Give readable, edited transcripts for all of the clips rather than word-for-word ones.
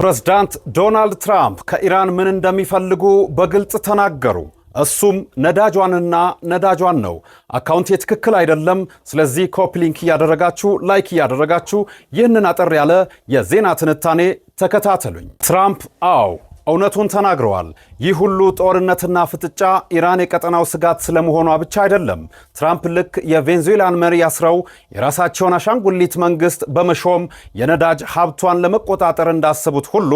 ፕሬዝዳንት ዶናልድ ትራምፕ ከኢራን ምን እንደሚፈልጉ በግልጽ ተናገሩ። እሱም ነዳጇን ነው። አካውንት ትክክል አይደለም። ስለዚህ ኮፒ ሊንክ እያደረጋችሁ ላይክ እያደረጋችሁ ይህንን አጠር ያለ የዜና ትንታኔ ተከታተሉኝ። ትራምፕ እውነቱን ተናግረዋል። ይህ ሁሉ ጦርነትና ፍጥጫ ኢራን የቀጠናው ስጋት ስለመሆኗ ብቻ አይደለም። ትራምፕ ልክ የቬንዙዌላን መሪ ያስረው የራሳቸውን አሻንጉሊት መንግስት በመሾም የነዳጅ ሀብቷን ለመቆጣጠር እንዳሰቡት ሁሉ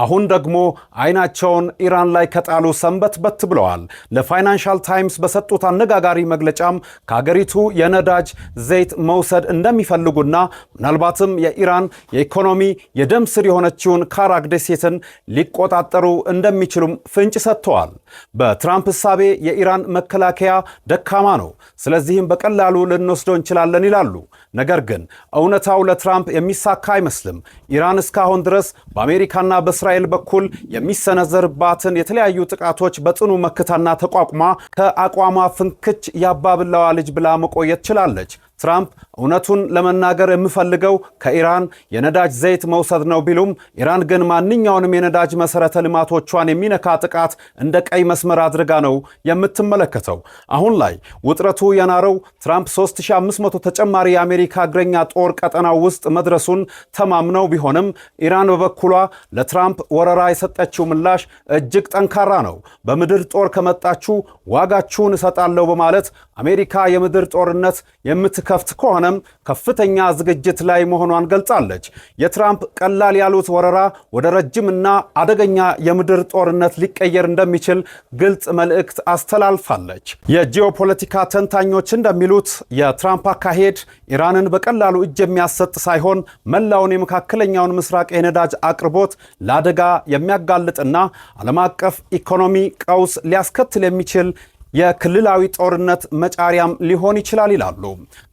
አሁን ደግሞ አይናቸውን ኢራን ላይ ከጣሉ ሰንበትበት ብለዋል። ለፋይናንሻል ታይምስ በሰጡት አነጋጋሪ መግለጫም ከሀገሪቱ የነዳጅ ዘይት መውሰድ እንደሚፈልጉና ምናልባትም የኢራን የኢኮኖሚ የደም ስር የሆነችውን ካራክ ደሴትን ሊቆጣጠሩ እንደሚችሉም ፍንጭ ሰጥተዋል። በትራምፕ እሳቤ የኢራን መከላከያ ደካማ ነው፣ ስለዚህም በቀላሉ ልንወስደው እንችላለን ይላሉ። ነገር ግን እውነታው ለትራምፕ የሚሳካ አይመስልም። ኢራን እስካሁን ድረስ በአሜሪካና በእስራኤል በኩል የሚሰነዘርባትን የተለያዩ ጥቃቶች በጽኑ መክታና ተቋቁማ ከአቋሟ ፍንክች ያባብላዋ ልጅ ብላ መቆየት ችላለች። ትራምፕ እውነቱን ለመናገር የምፈልገው ከኢራን የነዳጅ ዘይት መውሰድ ነው ቢሉም ኢራን ግን ማንኛውንም የነዳጅ መሰረተ ልማቶቿን የሚነካ ጥቃት እንደ ቀይ መስመር አድርጋ ነው የምትመለከተው። አሁን ላይ ውጥረቱ የናረው ትራምፕ 3500 ተጨማሪ የአሜሪካ እግረኛ ጦር ቀጠናው ውስጥ መድረሱን ተማምነው ቢሆንም ኢራን በበኩሏ ለትራምፕ ወረራ የሰጠችው ምላሽ እጅግ ጠንካራ ነው። በምድር ጦር ከመጣችሁ ዋጋችሁን እሰጣለሁ በማለት አሜሪካ የምድር ጦርነት የምትከፍት ከሆነም ከፍተኛ ዝግጅት ላይ መሆኗን ገልጻለች። የትራምፕ ቀላል ያሉት ወረራ ወደ ረጅምና አደገኛ የምድር ጦርነት ሊቀየር እንደሚችል ግልጽ መልእክት አስተላልፋለች። የጂኦፖለቲካ ተንታኞች እንደሚሉት የትራምፕ አካሄድ ኢራንን በቀላሉ እጅ የሚያሰጥ ሳይሆን መላውን የመካከለኛውን ምስራቅ የነዳጅ አቅርቦት ለአደጋ የሚያጋልጥና ዓለም አቀፍ ኢኮኖሚ ቀውስ ሊያስከትል የሚችል የክልላዊ ጦርነት መጫሪያም ሊሆን ይችላል ይላሉ።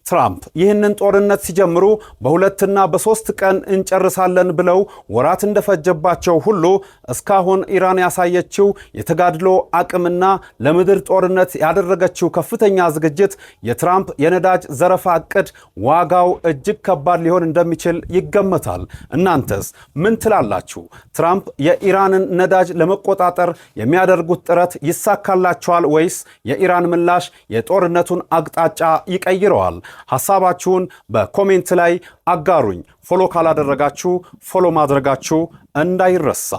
ትራምፕ ይህንን ጦርነት ሲጀምሩ በሁለትና በሶስት ቀን እንጨርሳለን ብለው ወራት እንደፈጀባቸው ሁሉ እስካሁን ኢራን ያሳየችው የተጋድሎ አቅምና ለምድር ጦርነት ያደረገችው ከፍተኛ ዝግጅት የትራምፕ የነዳጅ ዘረፋ እቅድ ዋጋው እጅግ ከባድ ሊሆን እንደሚችል ይገመታል። እናንተስ ምን ትላላችሁ? ትራምፕ የኢራንን ነዳጅ ለመቆጣጠር የሚያደርጉት ጥረት ይሳካላቸዋል ወይስ የኢራን ምላሽ የጦርነቱን አቅጣጫ ይቀይረዋል? ሐሳባችሁን በኮሜንት ላይ አጋሩኝ። ፎሎ ካላደረጋችሁ ፎሎ ማድረጋችሁ እንዳይረሳ።